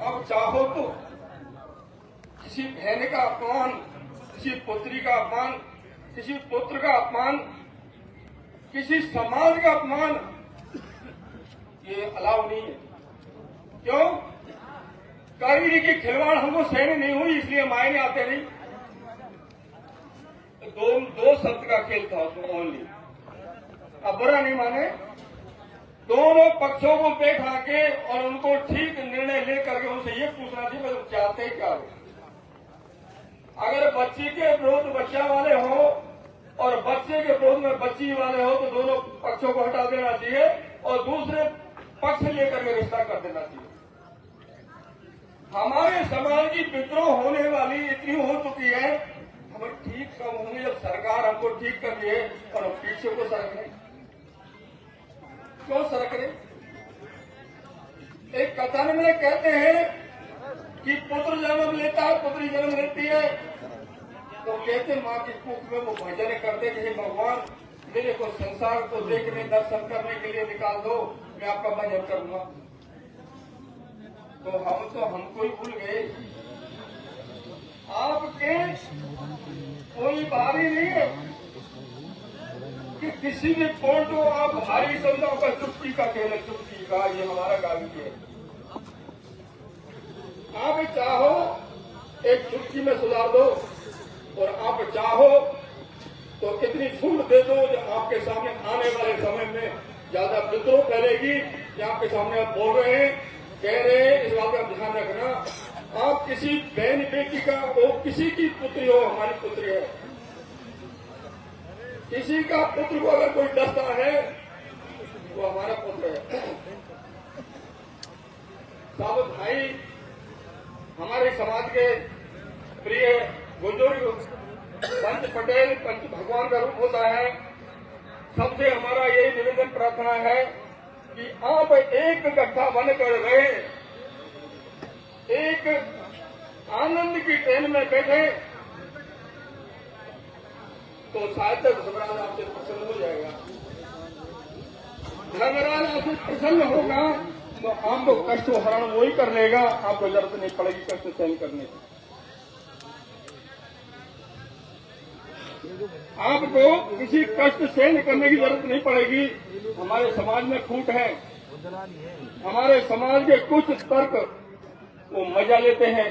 अब चाहो तो किसी बहन का अपमान, किसी पुत्री का अपमान, किसी पुत्र का अपमान, किसी समाज का अपमान, ये अलाउ नहीं है। क्यों? कारीगरी की खिलवाड़ हमको सहन नहीं हुई, इसलिए मायने आते नहीं। दो शब्द का खेल था उसमें ओनली। अब बुरा नहीं माने, दोनों पक्षों को बैठा के और उनको ठीक निर्णय लेकर के उनसे ये पूछना चाहिए तुम चाहते क्या हो। अगर बच्ची के विरोध बच्चा वाले हो और बच्चे के विरोध में बच्ची वाले हो तो दोनों पक्षों को हटा देना चाहिए और दूसरे पक्ष लेकर के रिश्ता कर देना चाहिए। हमारे समाज की विद्रोह होने वाली इतनी हो चुकी है, हम ठीक कब होंगे जब सरकार हमको ठीक कर रही है और हम पीछे को सरक रहे। क्यों सरक रहे? एक कथन में कहते हैं कि पुत्र जन्म लेता है, पुत्री जन्म लेती है, तो कहते मां की कुख में वो भजन करते कि भगवान मेरे को संसार को देखने दर्शन करने के लिए निकाल दो, मैं आपका भजन करूंगा। तो हमको ही भूल गए। आपके कोई बारी नहीं है कि किसी भी पॉइंट को आप भारी समझो का चुप्पी का खेल है, चुप्पी का। ये हमारा गाली है। आप चाहो एक चुटकी में सुधार दो और आप चाहो तो इतनी छूट दे दो जो आपके सामने आने वाले समय में ज्यादा विद्रोह फैलेगी। जो आपके सामने आप बोल रहे हैं, कह रहे हैं, इस बात का ध्यान रखना। आप किसी बहन बेटी का हो, किसी की पुत्री हो, हमारी पुत्री है, किसी का पुत्र को अगर कोई डरता है वो हमारा पुत्र है। साबुत भाई हमारे समाज के प्रिय बुजुर्ग पंच पटेल, पंच भगवान का रूप होता है। सबसे हमारा यही निवेदन प्रार्थना है कि आप एक गठा बनकर रहे, एक आनंद की ट्रेन में बैठे तो शायद तक धर्मराज आपसे प्रसन्न हो जाएगा। धर्मराज आपसे प्रसन्न होगा तो आपको कष्ट हरण वो ही कर लेगा, आपको जरूरत नहीं पड़ेगी कष्ट सहन करने की। आपको किसी कष्ट सहन करने की जरूरत नहीं पड़ेगी। हमारे समाज में फूट है, हमारे समाज के कुछ तर्क वो मजा लेते हैं।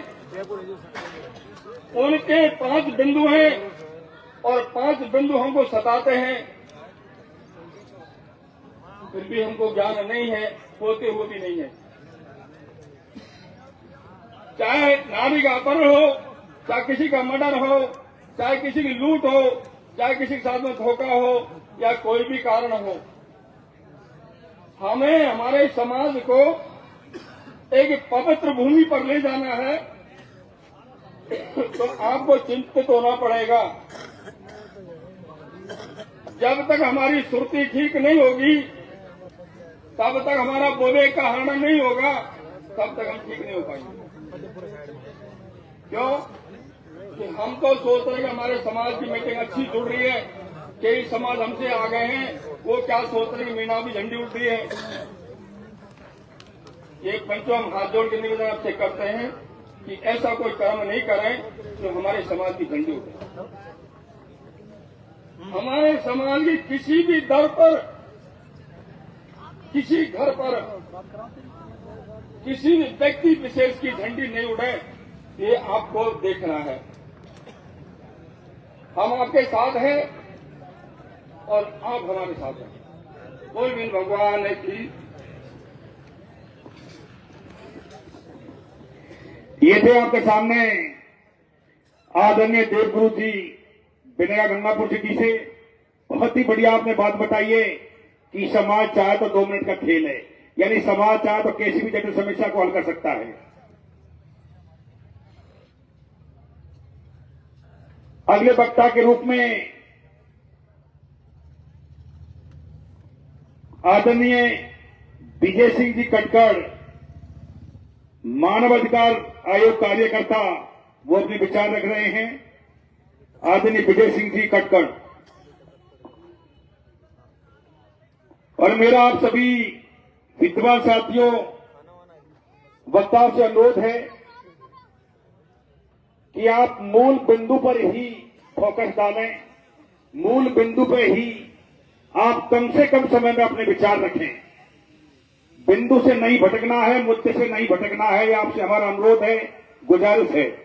उनके 5 बिंदु हैं और 5 बिंदु हमको सताते हैं, फिर भी हमको ज्ञान नहीं है, होते हुए भी नहीं है। चाहे नारी का अपहरण हो, चाहे किसी का मर्डर हो, चाहे किसी की लूट हो, चाहे किसी के साथ में धोखा हो या कोई भी कारण हो, हमें हमारे समाज को एक पवित्र भूमि पर ले जाना है तो आपको चिंतित होना पड़ेगा। जब तक हमारी सुरती ठीक नहीं होगी, तब तक हमारा बोले का हरण नहीं होगा, तब तक हम ठीक नहीं हो पाएंगे। क्यों? कि हम तो सोच रहे हैं कि हमारे समाज की मीटिंग अच्छी जुड़ रही है, कई समाज हमसे आ गए हैं, वो क्या सोच रहे हैं कि मीना भी झंडी उठ रही है। एक पंचों हम हाथ जोड़ के निवेदन आपसे करते हैं कि ऐसा कोई कर्म नहीं करें जो हमारे समाज की झंडी उठे। हमारे समाज की किसी भी दर पर, किसी घर पर, किसी भी व्यक्ति विशेष की झंडी नहीं उड़े, ये आपको देखना है। हम आपके साथ हैं और आप हमारे साथ हैं। बोल बिन भगवान की। ये थे आपके सामने आदरणीय देवगुरु जी बिनेगा गंगापुर सिटी से। बहुत ही बढ़िया आपने बात बताई है कि समाज चाहे तो 2 मिनट का खेल है, यानी समाज चाहे तो किसी भी जटिल समस्या को हल कर सकता है। अगले वक्ता के रूप में आदरणीय विजय सिंह जी कटकड़, मानवाधिकार आयोग कार्यकर्ता, वो अपने विचार रख रहे हैं। आदरणीय विजय सिंह जी कटकड़। और मेरा आप सभी विद्वान साथियों वक्ताओं से अनुरोध है कि आप मूल बिंदु पर ही फोकस डालें, मूल बिंदु पर ही आप कम से कम समय में अपने विचार रखें। बिंदु से नहीं भटकना है, मुद्दे से नहीं भटकना है, ये आपसे हमारा अनुरोध है, गुजारिश है।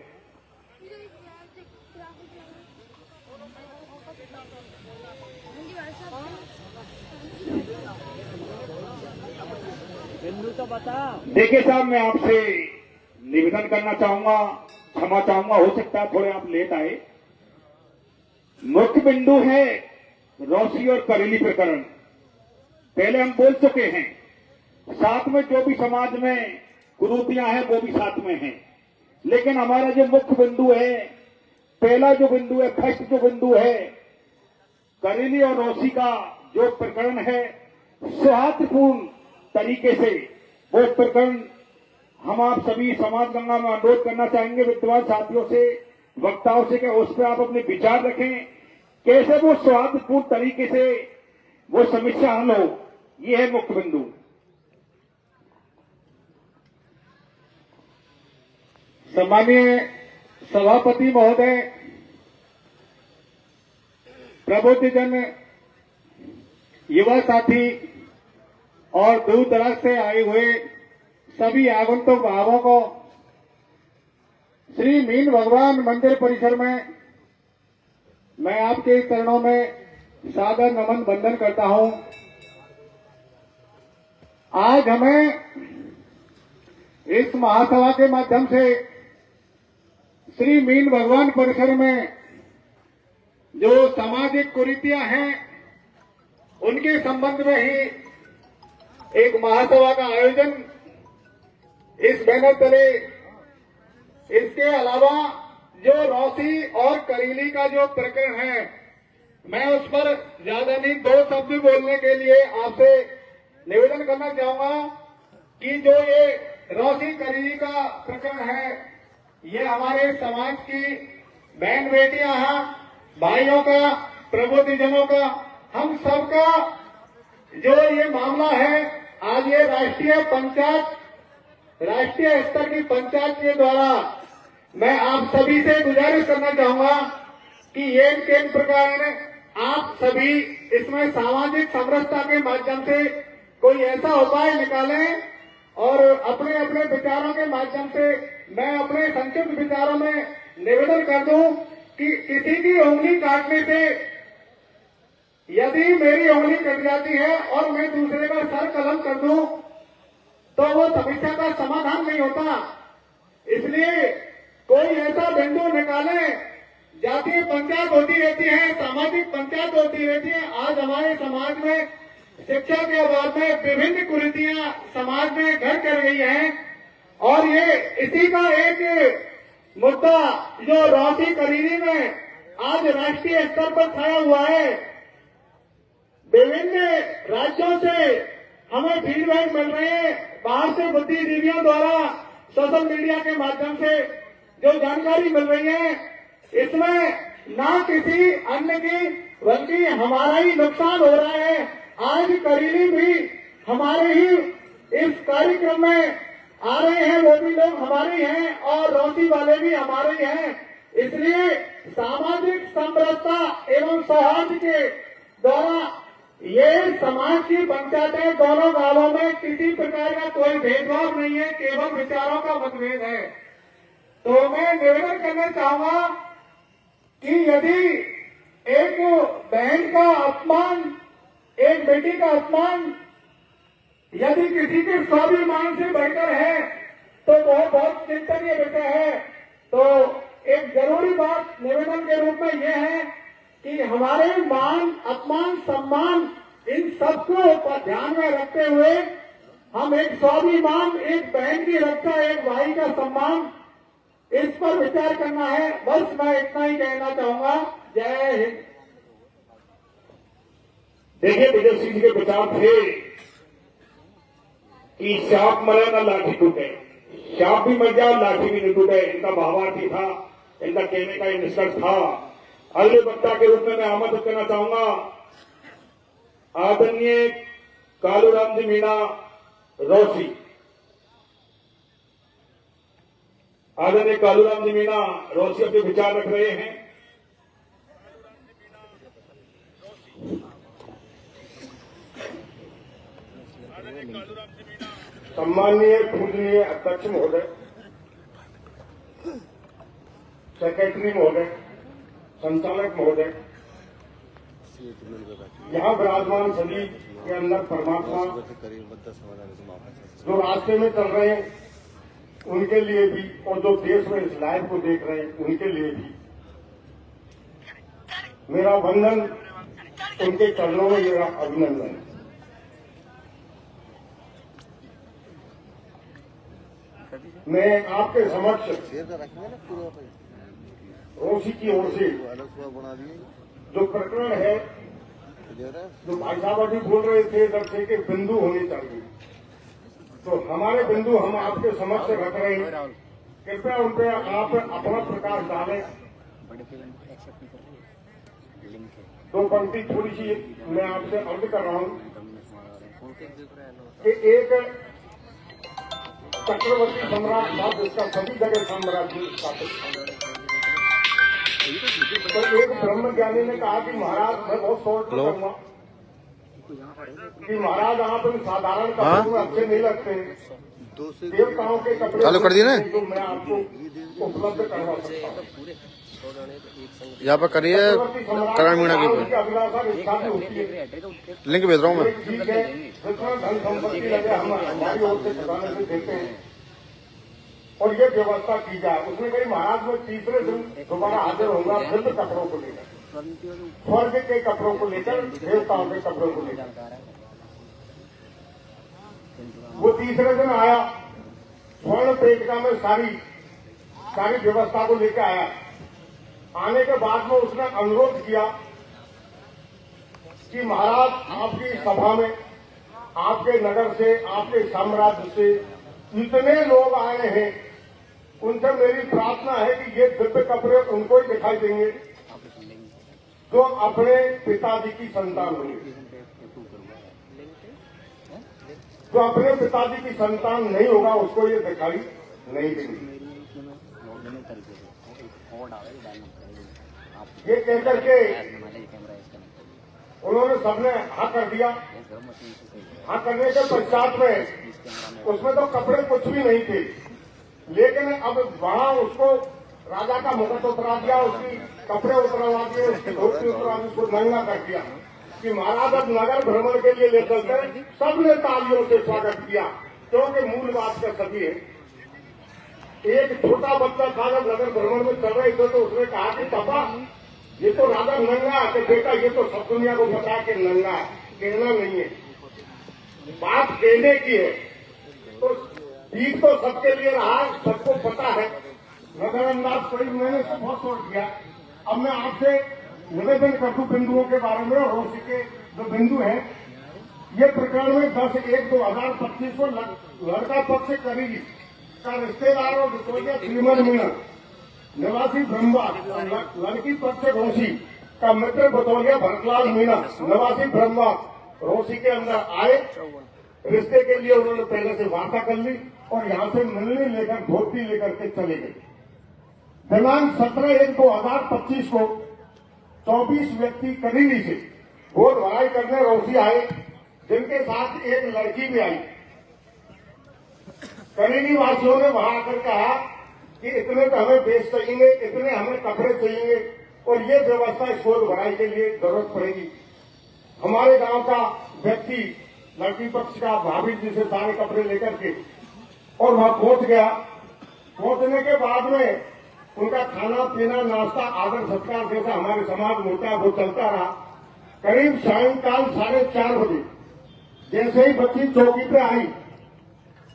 देखिए साहब, मैं आपसे निवेदन करना चाहूंगा, क्षमा चाहूंगा, हो सकता है थोड़े आप लेट आए। मुख्य बिंदु है रौसी और करेली प्रकरण। पहले हम बोल चुके हैं, साथ में जो भी समाज में कुरीतियां हैं वो भी साथ में हैं, लेकिन हमारा जो मुख्य बिंदु है, पहला जो बिंदु है, फर्स्ट जो बिंदु है, करेली और रौसी का जो प्रकरण है, सौहार्दपूर्ण तरीके से वो प्रकरण हम आप सभी समाज गंगा में अनुरोध करना चाहेंगे विद्वान साथियों से, वक्ताओं से, कि उस पर आप अपने विचार रखें, कैसे वो सौहार्दपूर्ण तरीके से वो समस्या हल हो। ये है मुख्य बिंदु। सम्मानीय सभापति महोदय, प्रबुद्धजन, युवा साथी और दूर दराज से आए हुए सभी आगंतुक भावों को श्री मीन भगवान मंदिर परिसर में मैं आपके चरणों में सादर नमन वंदन करता हूं। आज हमें इस महासभा के माध्यम से श्री मीन भगवान परिसर में जो सामाजिक कुरीतियां हैं उनके संबंध में ही एक महासभा का आयोजन इस बैनर तले, इसके अलावा जो रौसी और करेली का जो प्रकरण है, मैं उस पर ज्यादा नहीं, 2 शब्द बोलने के लिए आपसे निवेदन करना चाहूंगा कि जो ये रौसी करेली का प्रकरण है, ये हमारे समाज की बहन बेटियां हैं, भाइयों का, प्रबुद्धजनों का, हम सबका जो ये मामला है, आज ये राष्ट्रीय स्तर की पंचायत के द्वारा मैं आप सभी से गुजारिश करना चाहूंगा कि ये केंद्र प्रकार आप सभी इसमें सामाजिक समरसता के माध्यम से कोई ऐसा उपाय निकालें और अपने अपने विचारों के माध्यम से मैं अपने संक्षिप्त विचारों में निवेदन कर दूं कि किसी की उंगली काटने से यदि मेरी उंगली कट जाती है और मैं दूसरे का सर कलम कर दूं तो वो समस्या का समाधान नहीं होता। इसलिए कोई ऐसा बिंदु निकाले, जातीय पंचायत होती रहती है, सामाजिक पंचायत होती रहती है। आज हमारे समाज में शिक्षा के अभाव में विभिन्न कुरीतियां समाज में घर कर रही हैं और ये इसी का एक मुद्दा जो रौसी करेली में आज राष्ट्रीय स्तर पर छाया हुआ है। विभिन्न राज्यों से हमें फीडबैक मिल रहे हैं, बाहर से बुद्धिजीवियों द्वारा सोशल मीडिया के माध्यम से जो जानकारी मिल रही है, इसमें ना किसी अन्य की बल्कि हमारा ही नुकसान हो रहा है। आज करेली भी हमारे ही इस कार्यक्रम में आ रहे हैं, वो भी लोग हमारे ही हैं और रौसी वाले भी हमारे ही हैं। इसलिए सामाजिक समरसता एवं सौहार्द के द्वारा ये समाज की पंचायतें दोनों गांवों में किसी प्रकार का कोई भेदभाव नहीं है, केवल विचारों का मतभेद है। तो मैं निवेदन करना चाहूंगा कि यदि एक बहन का अपमान, एक बेटी का अपमान यदि किसी के स्वाभिमान से बढ़कर है तो वह बहुत चिंतनीय विषय है। तो एक जरूरी बात निवेदन के रूप में यह है कि हमारे मान, अपमान, सम्मान इन सबको ध्यान में रखते हुए हम एक स्वाभिमान, एक बहन की रक्षा, एक भाई का सम्मान, इस पर विचार करना है। बस मैं इतना ही कहना चाहूंगा। जय हिंद। देखिए, विजय सिंह जी के विचार थे कि सांप मरे ना लाठी टूटे, सांप भी मर जाए लाठी भी नहीं टूटे, इनका भावार्थी था, इनका कहने का निष्कर्ष था। अगले वक्ता के रूप में मैं आमंत्रित करना चाहूंगा आदरणीय कालूराम जी मीणा रौसी। आदरणीय कालूराम जी मीणा रोसी अपने विचार रख रहे हैं। सम्माननीय पूजनीय अध्यक्ष महोदय, सेक्रेटरी महोदय, संचालक महोदय, यहाँ विराजमान सभी के अंदर परमात्मा जो रास्ते में चल रहे हैं उनके लिए भी, और जो देश में इस लाइव को देख रहे हैं उनके लिए भी मेरा वंदन, उनके चरणों में मेरा अभिनंदन। मैं आपके समक्ष रोसी की ओर से जो प्रकरण है, जो भाई साहब अभी बोल रहे थे इधर से कि बिंदु होने चाहिए, तो हमारे बिंदु हम आपके समक्ष रख रहे हैं। कृपया उन पर आप अपना प्रकाश डालें। दो पंक्ति थोड़ी सी मैं आपसे अर्ज कर रहा हूं कि एक चक्रवर्ती सम्राट था जिसका सभी जगह साम्राज्य स्थापित। तो एक ब्रह्म ज्ञानी ने कहा कि महाराज, मैं बहुत शॉर्ट में कहूंगा कि महाराज आप इन साधारण कपड़ों में अच्छे नहीं लगते, देवताओं के कपड़े चालू कर दिए ना, जो मैं आपको उपलब्ध करवा सकता हूँ। यहाँ पर करिए करण मीणा के ऊपर अभिलाषा इच्छा भी होती है, लिंक भेज रहा हूँ मैं। ठीक है, जितना धन संपत्ति लगे हम हमारी ओर से खजाने से देते हैं और ये व्यवस्था की जाए। उसने कही महाराज मैं तीसरे दिन दोबारा हाजिर होगा फिर कपड़ों को लेकर, स्वर्ग के कपड़ों को लेकर, देवताओं के कपड़ों को लेकर। वो तीसरे दिन आया, स्वर्ण पेटिका में सारी व्यवस्था को लेकर आया। आने के बाद में उसने अनुरोध किया कि महाराज आपकी सभा में, आपके नगर से, आपके साम्राज्य से इतने लोग आए हैं, उनसे मेरी प्रार्थना है कि ये दिव्य कपड़े उनको ही दिखाई देंगे जो अपने पिताजी की संतान होंगे। जो अपने पिताजी की संतान नहीं होगा उसको ये दिखाई नहीं देंगे। ये कहकर के उन्होंने सबने हाँ कर दिया। हाँ करने के पश्चात में उसमें तो कपड़े कुछ भी नहीं थे, लेकिन अब वहां उसको राजा का मुकुट उतरा दिया, उसकी कपड़े उतरवा दिए, उसकी धोती उतरा दी, उसको नंगा कर दिया कि महाराज अब नगर भ्रमण के लिए ले चलते। सबने तालियों से स्वागत किया क्योंकि मूल बात का सभी है। एक छोटा बच्चा था जब नगर भ्रमण में चल रहे थे तो उसने कहा कि पापा ये तो राजा नंगा है। कि बेटा ये तो सब दुनिया को पता है कि नंगा है, कहना नहीं है, बात कहने की है। तो ठीक तो सबके लिए रहा, सबको पता है, नजरअंदाज कोई मैंने सब बहुत छोड़ दिया। अब मैं आपसे निवेदन कर दूं बिंदुओं के बारे में। रोसी के जो बिंदु है, ये प्रकरण में 10/1/2025 को लड़का पक्ष करेगी का रिश्तेदार और विक्टोरिया श्रीमन मीणा निवासी ब्रह्मवास, लड़की पक्ष रोसी का मित्र बतौलिया भरतलाल मीणा निवासी ब्रह्मवास रोसी के अंदर आए। रिश्ते के लिए उन्होंने पहले से वार्ता कर ली और यहाँ से मिलने लेकर धोती लेकर के चले गए। दिनांक 17/1/2025 को 24 व्यक्ति करीबी से वोट भराई करने रोसी आए, जिनके साथ एक लड़की भी आई। करीबी वासियों ने वहां आकर कहा कि इतने तो हमें बेच चाहिए, इतने हमें कपड़े चाहिए और ये व्यवस्था इस वोट भराई के लिए जरूरत पड़ेगी। हमारे गांव का व्यक्ति लड़की पक्ष का भाभी जी से सारे कपड़े लेकर के और वहां पहुंच गया। पहुंचने के बाद में उनका खाना पीना नाश्ता आदर सत्कार जैसा हमारे समाज में होता है वो चलता रहा। करीब सायंकाल 4:30 बजे जैसे ही बच्ची चौकी पे आई,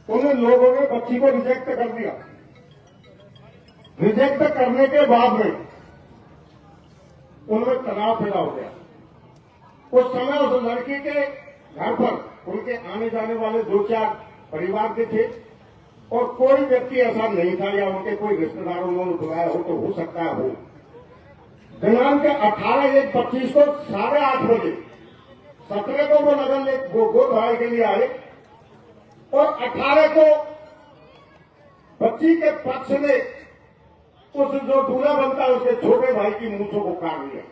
उन लोगों ने बच्ची को रिजेक्ट कर दिया। रिजेक्ट करने के बाद में उनमें तनाव पैदा हो गया। उस समय उस लड़की के घर पर उनके आने जाने वाले 2-4 परिवार के थे और कोई व्यक्ति ऐसा नहीं था या उनके कोई रिश्तेदारों ने बुलाया हो तो हो सकता है हो। दिनांक 18/1/25 को 8:30 बजे 17 को वो नगर गोद भराई के लिए आए और 18 को बच्ची के पक्ष ने उस जो दूल्हा बनता है उसके छोटे भाई की मूंछों को काट लिया।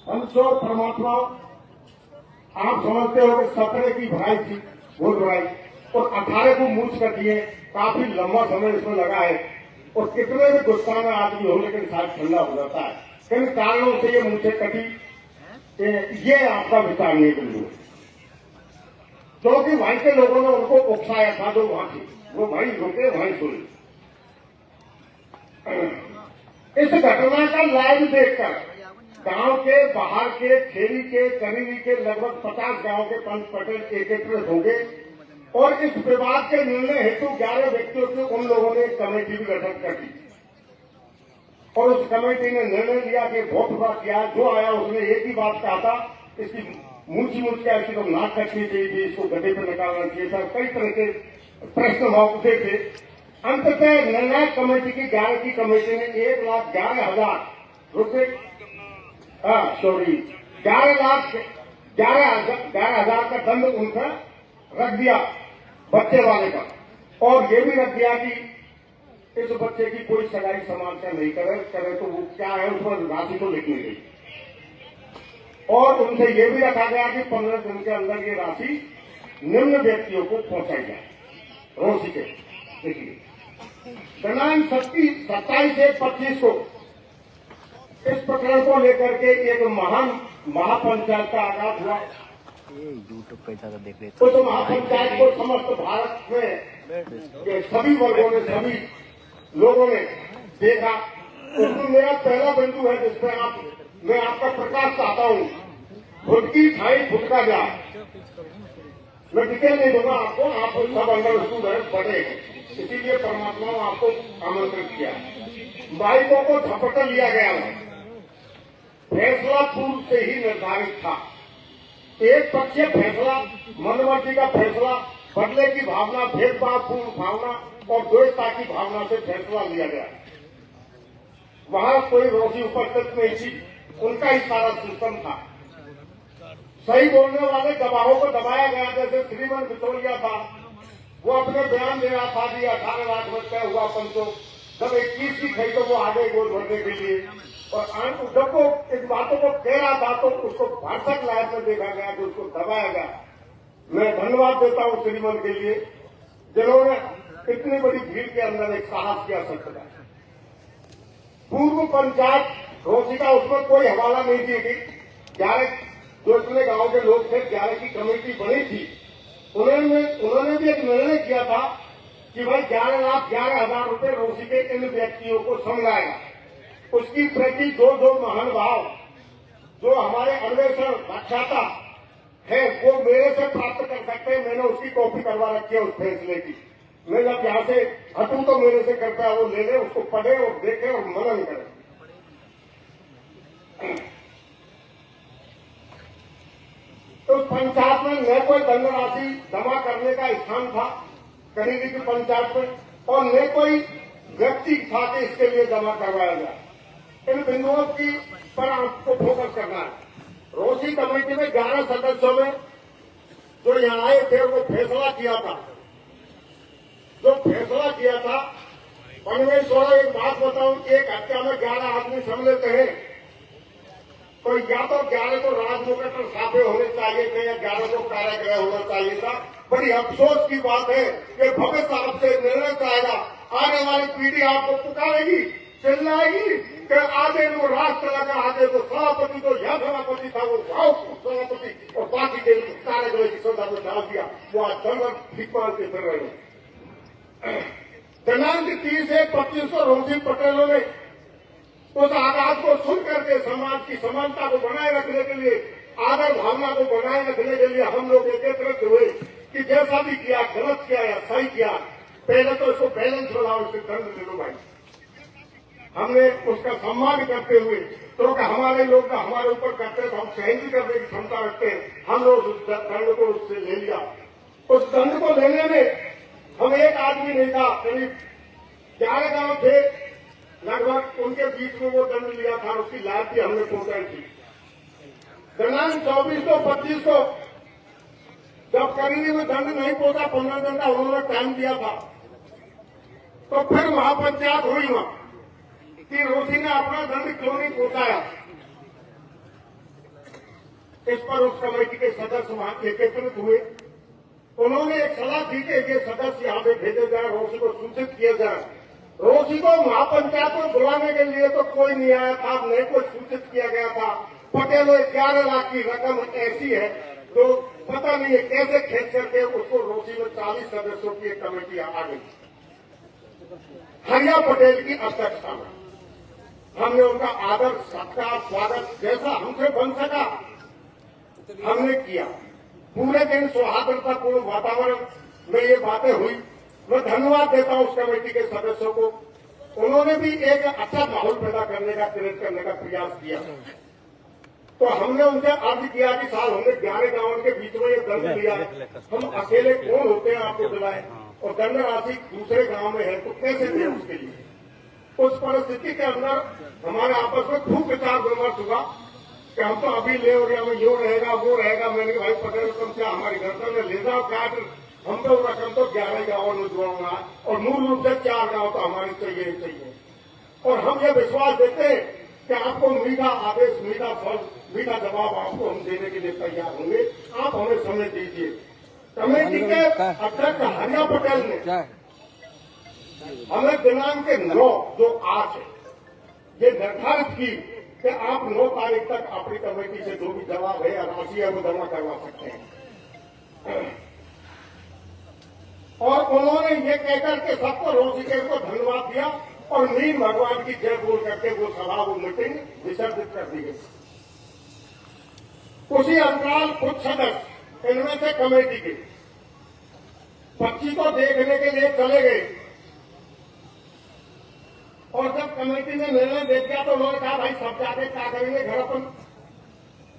अंश और परमात्मा, आप समझते हो कि 17 की भाई थी वो भाई और 18 को मूंछ कर दिए। काफी लंबा समय इसमें लगा है और कितने भी गुस्सा में आदमी हो लेकिन शायद ठंडा हो जाता है। किन कारणों से ये मूंछें कटी, ये आपका विचार नहीं बिंदु, क्योंकि वहां के लोगों ने उनको उकसाया था। जो वहां थे वो भाई रुके, वहीं सुने। इस घटना का लाइव देखकर गांव के बाहर के खेरी के करीबी के लगभग 50 गांव के पंच पटेल एकत्रित होंगे और इस विवाद के निर्णय हेतु 11 व्यक्तियों की उन लोगों ने एक कमेटी भी गठन कर दी और उस कमेटी ने निर्णय लिया कि बहुत बड़ा किया। जो आया उसने एक ही बात कहा था, इसकी मूंछी का इसकी तो नाक कटनी चाहिए थी, इसको गड्ढे पर निकालना चाहिए था। कई तरह के प्रश्न वहां उठे थे। अंततः निर्णायक कमेटी की 11 की कमेटी ने 1,11,000 रुपये 11,00,000 का दंड उनका रख दिया बच्चे वाले का, और ये भी रख दिया कि इस बच्चे की कोई सगाई समाज का नहीं करे तो वो क्या है उस पर राशि तो लिखनी गई। और उनसे ये भी रखा गया कि 15 दिन के अंदर ये राशि निम्न व्यक्तियों को पहुंचाई जाए। रोसी के देखिए दिनांक 27 से 25 को इस प्रकरण को लेकर के एक महान महापंचायत का आगाज हुआ। यूट्यूब पे ज्यादा देख रहे उस महापंचायत को समस्त भारत में के सभी वर्गों ने, सभी लोगों ने देखा। उसमें मेरा पहला बिंदु है जिसमें मैं आपका प्रकाश चाहता हूं। फुटकी खाई फुटका जा, मैं डिटेल नहीं दूंगा आपको, आप सब अंडर स्टूडेंट पढ़े हैं, इसीलिए परमात्मा ने आपको आमंत्रित किया। बाइकों को झपट लिया गया है। फैसला पूर्व से ही निर्धारित था। एक पक्षीय फैसला, मनमर्जी का फैसला, बदले की भावना, भेदभावपूर्ण भावना और द्वेषता की भावना से फैसला लिया गया। वहां कोई रोजी उपस्थित नहीं थी, उनका ही सारा सिस्टम था। सही बोलने वाले गवाहों को दबाया गया। जैसे श्रीमन बिचौलिया था, वो अपने बयान दे रहा था कि 18 लाख रुपया हुआ पंचो, जब 21 की खई तो वो आगे गोल भरने के लिए, और जब वो इन बातों को कह रहा था तो उसको भाषक लायक में देखा गया कि उसको दबाया गया। मैं धन्यवाद देता हूं श्रीमन के लिए, जिन्होंने इतनी बड़ी भीड़ के अंदर एक साहस किया सकता है। पूर्व पंचायत रोसी का उसमें कोई हवाला नहीं दी गई। 11 जो इतने गांव के लोग थे, 11 की कमेटी बनी थी, उन्होंने भी एक निर्णय किया था कि भाई 11,11,000 रुपये रोसी के इन व्यक्तियों को समझाएगा। उसकी प्रति जो महानुभाव जो हमारे अन्वेषण व्याख्याता है वो मेरे से प्राप्त कर सकते हैं। मैंने उसकी कॉपी करवा रखी है उस फैसले की। मैं जब यहां से हटूं तो मेरे से करता है वो ले ले, उसको पढ़े और देखे और मनन करे। तो उस पंचायत में न कोई धनराशि जमा करने का स्थान था करीबी की पंचायत में, और न कोई व्यक्ति था कि इसके लिए जमा करवाया जाए। इन बिंदुओं की पर आपको फोकस करना है। रोसी कमेटी में 11 सदस्यों में जो यहां आए थे वो फैसला किया था, परमेश्वर एक बात बताऊं, एक हत्या में 11 आदमी सम्मिलित हैं, तो या तो 11 को राजमुकुट साफे होने चाहिए थे या 11 को कारागृह होना चाहिए था। बड़ी अफसोस की बात है कि भविष्य आपसे निर्णय चाहेगा, आने वाली पीढ़ी आपको पुकारेगी, चिल्लाएगी कि आधे को राष्ट्र लगा, आधे को सभापति, तो यह सभापति था वो भाव सभापति, और बाकी के कारागृह की सजा को डाल दिया। वो आज दंड ठीक मान के फिर रहे हैं। दिनांक 30 से 25 को रोजी पटेलों ने उस आगाज को सुन करके समाज की समानता को बनाए रखने के लिए, आदर भावना को बनाए रखने के लिए हम लोग एकत्रित हुए कि जैसा भी किया, गलत किया या सही किया, पहले तो इसको बैलेंस बनाओ, इससे दंड दे दो भाई। हमने उसका सम्मान करते हुए, क्योंकि हमारे लोग ना हमारे ऊपर करते हैं तो हम सहन भी करने की क्षमता रखते हैं, हम लोग उस दंड को उससे ले लिया। उस दंड को लेने में हम एक आदमी नहीं था, करीब 11 गांव थे, लगभग उनके बीच में वो दंड लिया था, उसकी लाभ भी हमने पहुंचाई थी। दिनांक 24 को 25 को जब करीबी में दंड नहीं पहुंचा, 15 दिन का उन्होंने टाइम दिया था, तो फिर महापंचायत हुई वहां कि रोशी ने अपना दंड क्यों नहीं पहुंचाया। इस पर उस कमेटी के सदस्य वहां एकत्रित हुए। उन्होंने एक सलाह दी कि ये सदस्य यहाँ पे भेजे जाए, रोशी को सूचित किया जाए। रोशी को महापंचायत में बुलाने के लिए तो कोई नहीं आया था, नहीं कोई सूचित किया गया था। पटेल 11 लाख की रकम ऐसी है तो पता नहीं है कैसे खेच करके उसको रोशी में 40 सदस्यों की एक कमेटी आ गई। हरिया पटेल की अध्यक्षता में हमने उनका आदर सत्कार स्वागत जैसा हमसे बन सका हमने किया। पूरे दिन सौहार्दपूर्ण वातावरण में ये बातें हुई। मैं धन्यवाद देता हूं उस कमेटी के सदस्यों को। उन्होंने भी एक अच्छा माहौल पैदा करने का, क्रिएट करने का प्रयास किया। तो हमने उनसे अर्ज किया कि साहब हमने 11 गांवों के बीच में ये दंड लिया, हम अकेले कौन होते हैं आपको दिलाए, और दंड राशि दूसरे गांव में है तो कैसे दें उसके लिए। उस परिस्थिति के अंदर हमारे आपस में खूब विचार विमर्श हुआ कि हम तो अभी ले और हमें यो रहेगा वो रहेगा। मैंने कहा भाई पटेल रकम से हमारी घर में ले जाओ काट, हम तो रकम तो 11 गांवों में जोड़ना और मूल रूप से 4 गांव तो हमारे चाहिए ही चाहिए। और हम ये विश्वास देते हैं कि आपको मीठा आदेश, मीठा फल, मीठा जवाब आपको हम देने के लिए तैयार होंगे। आप हमें समय दीजिए। कमेटी के अध्यक्ष हरिया पटेल ने हमें दिनांक 9 जो आज है ये निर्धारित की कि आप 9 तारीख तक अपनी कमेटी से जो भी जवाब है या राशि है वो जमा करवा सकते हैं। और उन्होंने ये कहकर के सबको रोशिकेर को धन्यवाद दिया और मीन भगवान की जय बोल करके वो सभा, वो मीटिंग विसर्जित कर दी गई। उसी अंतराल कुछ सदस्य इनमें से कमेटी के पक्षी को देखने के लिए चले गए और जब कमेटी ने निर्णय दे दिया तो उन्होंने कहा भाई सब जाके क्या करेंगे घर अपन।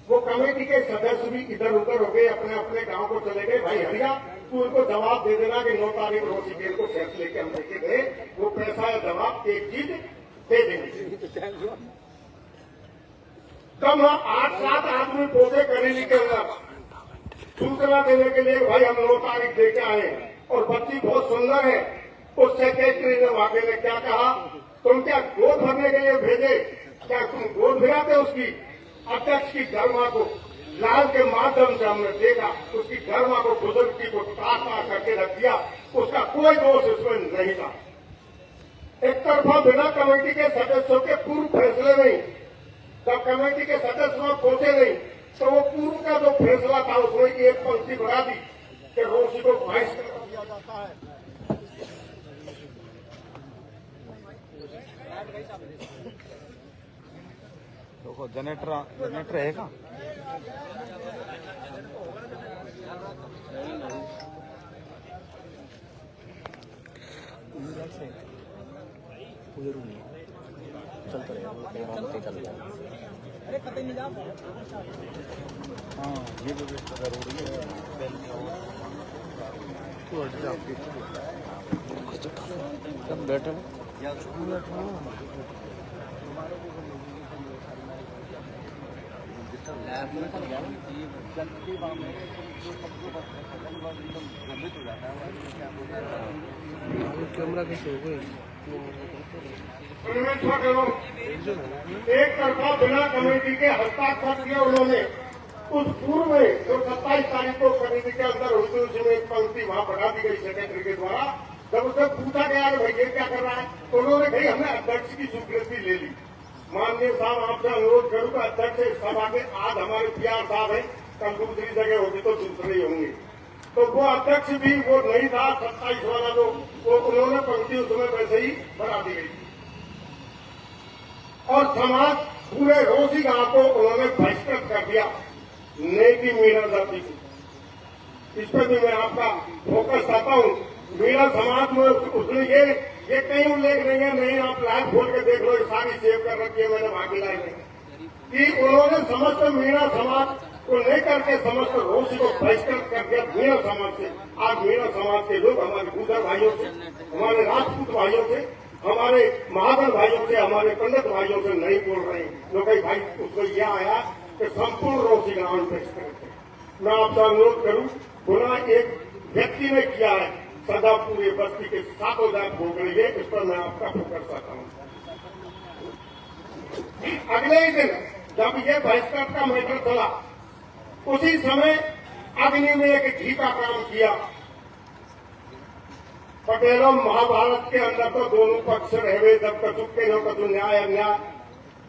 वो कमेटी के सदस्य भी इधर उधर हो गए, अपने अपने गांव को चले गए। भाई हरिया तू उनको जवाब दे देना कि 9 तारीख रोशिकेर को फैसले के हम लेके गए, वो पैसा या जवाब एक चीज दे देंगे। कम 8-7 आदमी पौधे करेली के अंदर सूचना देने के लिए भाई हम 9 तारीख दे के आए और बच्ची बहुत सुंदर है। उस सेक्रेटरी ने वाकई ने क्या कहा, तुम क्या गोद भरने के लिए भेजे, क्या तुम गोद भिराते उसकी अध्यक्ष की गर्मा को। लाल के माध्यम से हमने देखा उसकी गर्मा को, बुजुर्ग को तार करके रख दिया। उसका कोई दोष इसमें नहीं था। एक तरफा बिना कमेटी के सदस्यों के पूर्व फैसले नहीं, जब कमेटी के सदस्य वहां पहुंचे नहीं तो वो पूर्व का जो फैसला था उसमें एक पंक्ति बढ़ा दी कि रोशी को 22 कर दिया जाता है। देखो जनरेटर है का चलता रहेगा। हाँ ये तो जरूरी है। बैठे कैमरा कैसे हो गई। एक तरफा बिना कमेटी के हस्ताक्षर किए उन्होंने उस पूर्व में जो 27 तारीख को कमेटी के अंदर हुई थी उसमें एक पंक्ति वहां बढ़ा दी गई सेक्रेटरी के द्वारा। जब उससे पूछा गया कि भाई ये क्या कर रहा है तो उन्होंने कही हमने अध्यक्ष की स्वीकृति ले ली। माननीय साहब आपसे अनुरोध करूंगा अध्यक्ष सभा के आज हमारे पीआर साहब है, कल दूसरी जगह होगी तो दूसरे ही होंगे। तो वो अध्यक्ष भी वो नहीं था 27 वाला जो वो उन्होंने पंक्ति उसमें वैसे ही बढ़ा दी गई और समाज पूरे रोशी गांव को उन्होंने बहिष्कृत कर दिया। नेकी मीणा जाति की इस पर भी मैं आपका फोकस चाहता हूँ। मीणा समाज में उसने ये कहीं उल्लेख नहीं है, नहीं आप लाइव खोल के देख लो, सारी सेव कर रखी है मैंने भागी लाइन में कि उन्होंने समस्त मीणा समाज को लेकर के समस्त रोशी को बहिष्कृत कर दिया मीणा समाज से। आज मीणा समाज के लोग हमारे गुजर भाइयों से, हमारे राजपूत भाइयों से, हमारे महाजन भाइयों से, हमारे पंडित भाइयों से नहीं बोल रहे हैं। जो कई भाई उसको यह आया कि संपूर्ण रोशी गांव में बहिष्कृत है। मैं आपसे अनुरोध करूं गुनाह एक व्यक्ति ने किया है, सजा पूरे बस्ती के 7 जात भोग रही है। इस पर मैं आपका फोकस चाहता हूं। अगले ही दिन जब ये बहिष्कार का मैटर चला, उसी समय अग्नि में एक घी का काम किया। पटेलों महाभारत के अंदर तो दोनों पक्ष रहे, जब कछु के जो कछु न्याय अन्याय,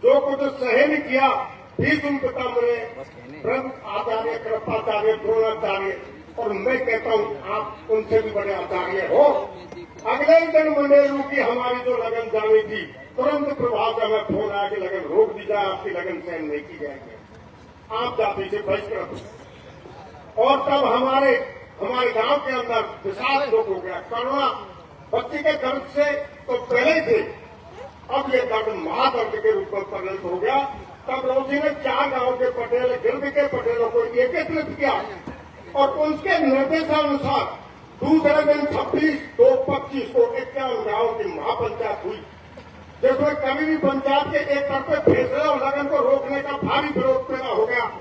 जो कुछ सहन किया भीष्म पितामह, ब्रह्म आचार्य, कृपाचार्य, द्रोणाचार्य, और मैं कहता हूं आप उनसे भी बड़े आचार्य हो। अगले ही दिन मंडेरू की हमारी जो लगन जानी थी, तुरंत प्रभाव से हमें फोन आया कि लगन रोक दी जाए, आपकी लगन सहन नहीं की जाएगी, आप जाति से बहिष्कृत। और तब हमारे गांव के अंदर विशाल दुख हो गया। करुणा बच्ची के दर्द से तो पहले ही थे, अब ये दर्द महादर्द के रूप में परिणत हो गया। तब रोजी ने 4 गांव के पटेल, गिरद के पटेलों को एकत्रित किया और उनके निर्देशानुसार दूसरे दिन 26, 2, 25 को 51 गांव की महापंचायत हुई, जिसमें कभी भी पंचायत के एक तरफे फैसले और लगन को रोकने का भारी विरोध पैदा हो गया।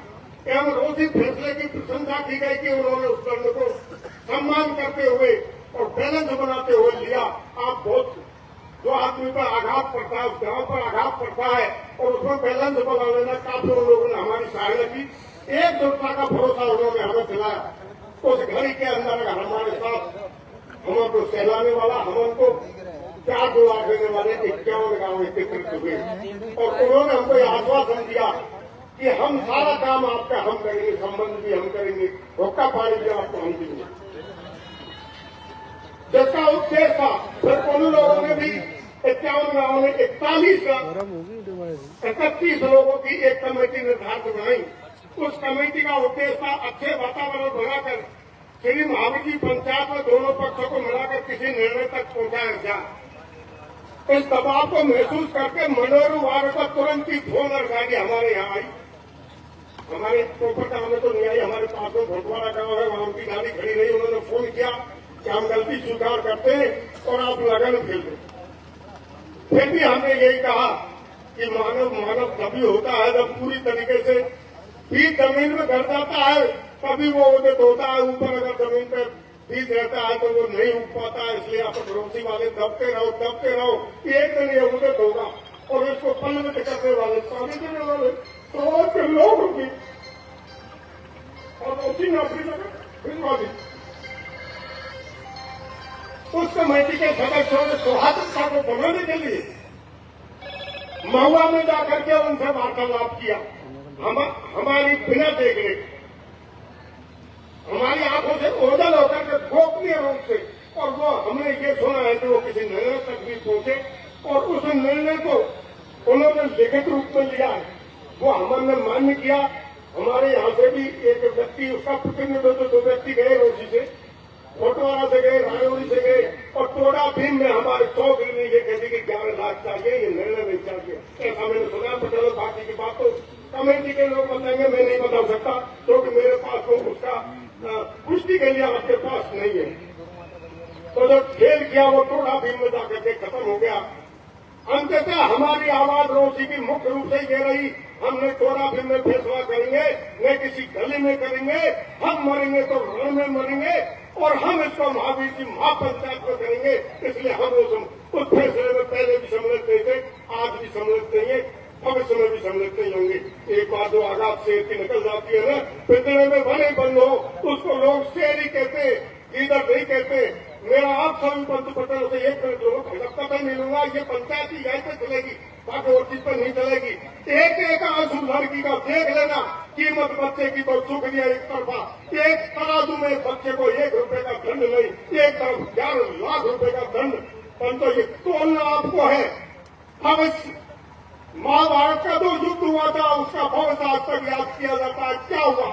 एवं रोजी फैसले की प्रशंसा की गई कि उन्होंने उस दंड को सम्मान करते हुए और बैलेंस बनाते हुए लिया। आप बहुत जो आदमी पर आघात पड़ता है, उस गांव पर आघात पड़ता है, और उसमें बैलेंस बना लेना, काफी उन लोगों ने हमारी सहायता की। एक दूसरा का भरोसा उन्होंने हमें दिलाया। उस घड़ी के अंदर हमारे साथ हमको सहलाने वाला, हमको 4 दुआ देने वाले 51 गांव एकत्रित हुए और उन्होंने हमको यह आश्वासन दिया कि हम सारा काम आपका हम करेंगे, संबंध भी हम करेंगे, हुक्का पानी भी आपको हम देंगे। जिसका उद्देश्य था, फिर उन लोगों ने भी 51 गांवों में 31 लोगों की एक कमेटी निर्धारित बनाई। उस कमेटी का उद्देश्य था अच्छे वातावरण बनाकर श्री महावीर जी पंचायत में दोनों पक्षों को मिलाकर किसी निर्णय तक पहुंचाया जाए। इस दबाव को महसूस करके मनोरू वार्ड का तुरंत ही फोन और गाड़ी हमारे यहाँ आई। हमारे ऊपर गांव में तो नहीं आई, हमारे पास में भोटवाड़ा गांव है, वहां उनकी गाड़ी खड़ी रही। उन्होंने फोन किया कि हम गलती स्वीकार करते हैं और आप लगन खेल दें। फिर भी हमने यही कहा कि मानव तभी होता है जब पूरी तरीके से बीज जमीन में घर जाता है, तभी वो उदित होता है। ऊपर अगर जमीन पर बीज रहता है तो वो नहीं उग पाता है। इसलिए आप पड़ोसी वाले दबते रहो, एक दिन ये उदित होगा। और इसको पल्लवित करने वाले, पानी देने वाले समाज के लोग होंगे और उसी नौकरी भिजवा दी। उस कमेटी के सदस्यों ने सौहार्दता को बनाने के लिए महुआ में जाकर के उनसे वार्तालाप किया। हमारी बिना देखने, हमारी आंखों से ओझल होकर के गोपनीय रूप से, और वो हमने ये सुना है कि वो किसी निर्णय तक भी पहुंचे और उस निर्णय को उन्होंने लिखित रूप में लिया है। वो हमने मान्य किया। हमारे यहाँ से भी एक व्यक्ति, उसका प्रतिनिधित्व 2 व्यक्ति गए, रोजी से, कोटवाड़ा से गए, रायौरी से गए, और टोडा भीम में हमारे 100 ने ये कहते कि 11 लाख चाहिए, ये निर्णय नहीं चाहिए। ऐसा मैंने सुना। पटेल बाकी की बात तो कमेटी के लोग बताएंगे, मैं नहीं बता सकता, क्योंकि मेरे पास तो उसका पुष्टि के लिए आपके पास नहीं है। तो जो खेल किया वो टोडा भीम में जाकर के खत्म हो गया। अंततः हमारी आवाज रोजी की मुख्य रूप से ये रही, हमने टोडा भीम में फैसला करेंगे, न किसी गली में करेंगे, हम मरेंगे तो रण में मरेंगे, और हम इसको महावीर जी महापंचायत में करेंगे। इसलिए हम उस फैसले में पहले भी सम्मिलित नहीं थे, आज भी सम्मिलित नहीं है, भविष्य में भी सम्मिलित नहीं होंगे। एक बार जो आगाज शेर की निकल जाती है ना, पिंजरे में बने बंद हो, उसको लोग शेर ही कहते, लीडर नहीं कहते। मेरा आप सभी पंच पटेलों से एक मिनट लोग कतई नहीं लूंगा, ये पंचायत की यहीं पे चलेगी, बाकी और चीज पर नहीं चलेगी। एक आंसू लड़की का देख लेना, कीमत बच्चे की तो चुक दिया एक तरफा, एक तराजू में बच्चे को 1 रुपए का दंड नहीं, एक तरफ 11 लाख रुपए का दंड। परंतु ये तोलना आपको है। भविष्य महाभारत का जो युद्ध हुआ था, उसका भविष्य आज तक याद किया जाता है, क्या हुआ,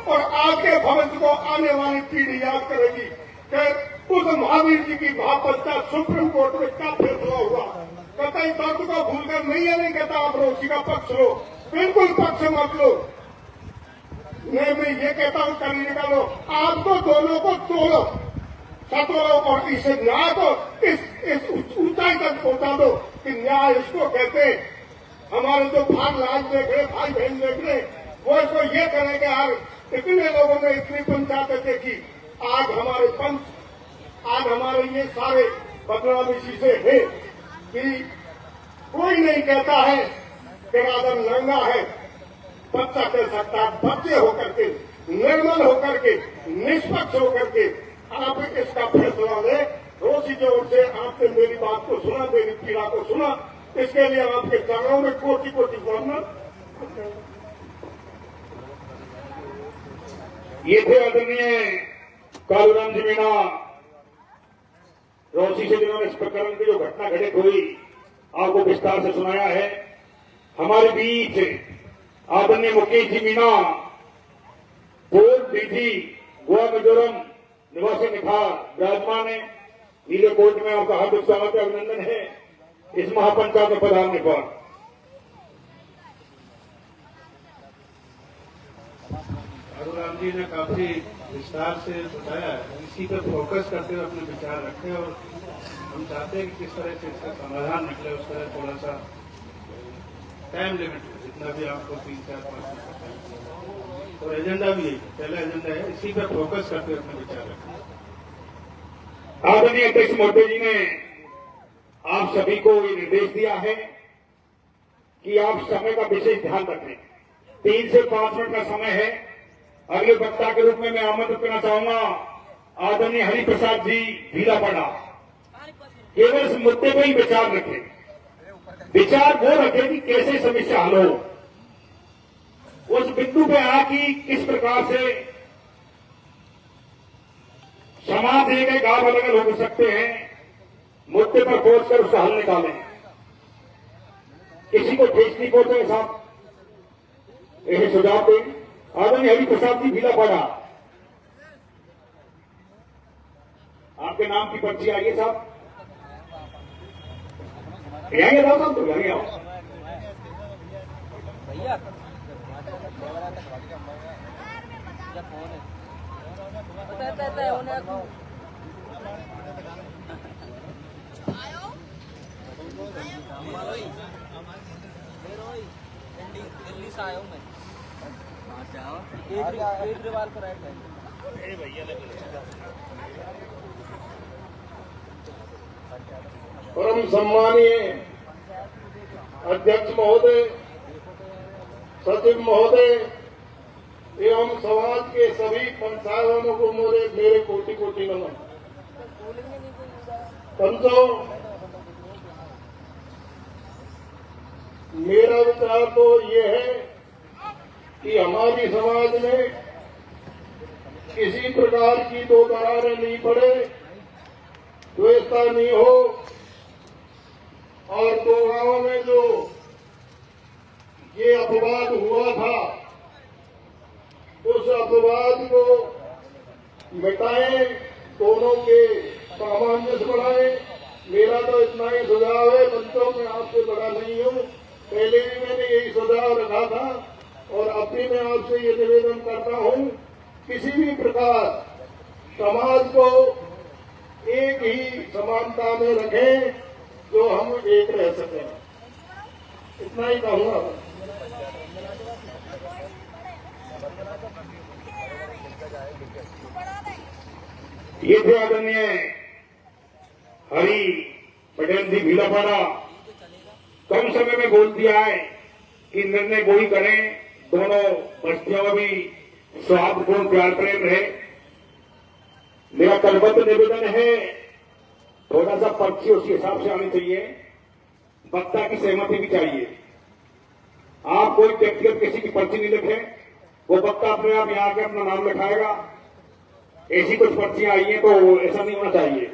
और आज के भविष्य को आने वाली पीढ़ी याद करेगी कि उस महावीर जी की महापंचायत सुप्रीम कोर्ट में क्या फैसला हुआ। कतई दर्द को भूलकर नहीं है, नहीं कहता आप रोजी का पक्ष लो, बिल्कुल पक्ष मत लो। मैं ये कहता हूँ कभी निकालो, आप तो दोनों को तोड़ो, सतोड़ो, और इसे न्याय को इस ऊंचाई तक पहुंचा दो कि न्याय इसको कहते हैं। हमारे जो भाग लाल देख रहे, भाई बहन देख रहे, वो इसको ये करेंगे, यार इतने लोगों ने इतनी पंचायतें देखी। आज हमारे पंच, आज हमारे ये सारे बदनाम इसी से है कि कोई नहीं कहता है कि राजन नंगा है। बच्चा कह सकता है, बच्चे होकर के, निर्मल होकर के, निष्पक्ष होकर के आप इसका फैसला लें। रोशी की ओर से आपने मेरी बात को सुना, मेरी पीड़ा को सुना, इसके लिए आपके चरणों में कोटि कोटि वंदन। ये थे आदरणीय कालूराम जी मीणा, रोशी से जिन्होंने इस प्रकरण की जो घटना घटित हुई आपको विस्तार से सुनाया है। हमारे बीच आदरणीय मुकेश जी मीणा, कोर्ट डीजी गोवा मिजोरम निवासी निखार विराजमान है। नीले कोर्ट में आपका हार्दिक स्वागत है, अभिनंदन है इस महापंचायत में पधारने पर। कालूराम जी ने काफी विस्तार से बताया है, इसी पर फोकस करते हुए अपने विचार रखे और हम चाहते हैं कि किस तरह से इसका समाधान निकले, उस तरह थोड़ा सा टाइम लिमिट जितना भी आपको 3-4-5 मिनट और एजेंडा भी है, पहला एजेंडा है, इसी पर फोकस करते हुए अपने विचार रखें। आदरणीय अध्यक्ष महोदय जी ने आप सभी को ये निर्देश दिया है कि आप समय का विशेष ध्यान रखें। 3 से 5 मिनट का समय है। अगले वक्ता के रूप में मैं आमंत्रित करना चाहूंगा आदरणीय हरिप्रसाद जी भीलापाड़ा। केवल इस मुद्दे पर ही विचार रखें, विचार वो रखें कि कैसे समस्या हल हो। उस बिंदु पे आ कि किस प्रकार से समाज एक गांव अलग अलग हो सकते हैं, मुद्दे पर पहुंच कर उसका हल निकालें। किसी को ठेस नहीं पहुंचे साहब, यही सुझाव दें। आदरणीय हरिप्रसाद जी भीलापाड़ा, आपके नाम की पर्ची आई है साहब, आएंगे साहब, तो घर आओ। भैया दिल्ली से आया हूँ मैं। एक रिवाल पर परम सम्मानीय अध्यक्ष महोदय, सचिव महोदय एवं समाज के सभी पंचायतों को मेरे कोटि कोटि नमन। पंचों, मेरा विचार तो ये है कि हमारी समाज में किसी प्रकार की दो दरारें नहीं पड़े, द्वेषता नहीं हो, और 2 गांवों में जो ये अपवाद हुआ था उस अपवाद को मिटाएं, दोनों के सामंजस्य बढ़ाएं। मेरा तो इतना ही सुझाव है। बच्चों में आपसे बड़ा नहीं हूं, पहले भी मैंने यही सुझाव रखा था और अब भी मैं आपसे ये निवेदन करता हूं, किसी भी प्रकार समाज को एक ही समानता में रखें जो हम एक रह सकें। इतना ही कहूंगा। ये थे आदरणीय हरि पटेल जी भीलापाड़ा। कम समय में बोल दिया है कि निर्णय वही करें, दोनों बस्तियों में भी सौहार्दपूर्ण प्यार प्रेम रहे। मेरा कलबद्ध निवेदन है, थोड़ा सा पर्ची उसी हिसाब से आनी चाहिए, वक्ता की सहमति भी चाहिए। आप कोई व्यक्तिगत किसी की पर्ची नहीं लिखें, वो वक्ता अपने आप यहाँ आकर अपना नाम लिखाएगा। ऐसी कुछ पर्चियां आई हैं तो ऐसा नहीं होना चाहिए।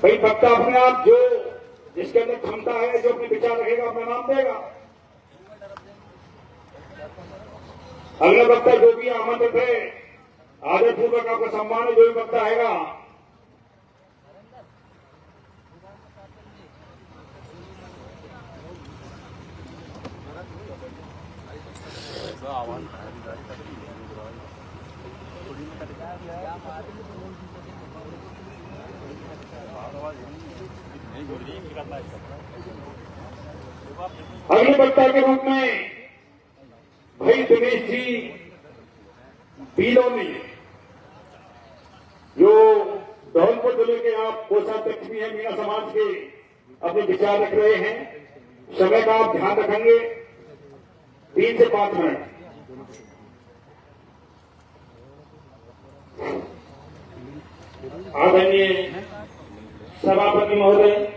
भाई वक्ता अपने आप जो जिसके अंदर क्षमता है, जो अपने विचार रखेगा, अपना नाम देगा। अगला वक्ता जो भी आमंत्रित है, आदरपूर्वक आपका सम्मान है। जो भी वक्ता आएगा नहीं अगले वक्ता के रूप में भाई दिनेश जी बीलोनी, जो धौलपुर जिले के आप कोषाध्यक्ष भी हैं, मीणा समाज के, अपने विचार रख रहे हैं। समय का आप ध्यान रखेंगे, 3 से 5 मिनट। आदरणीय सभापति महोदय,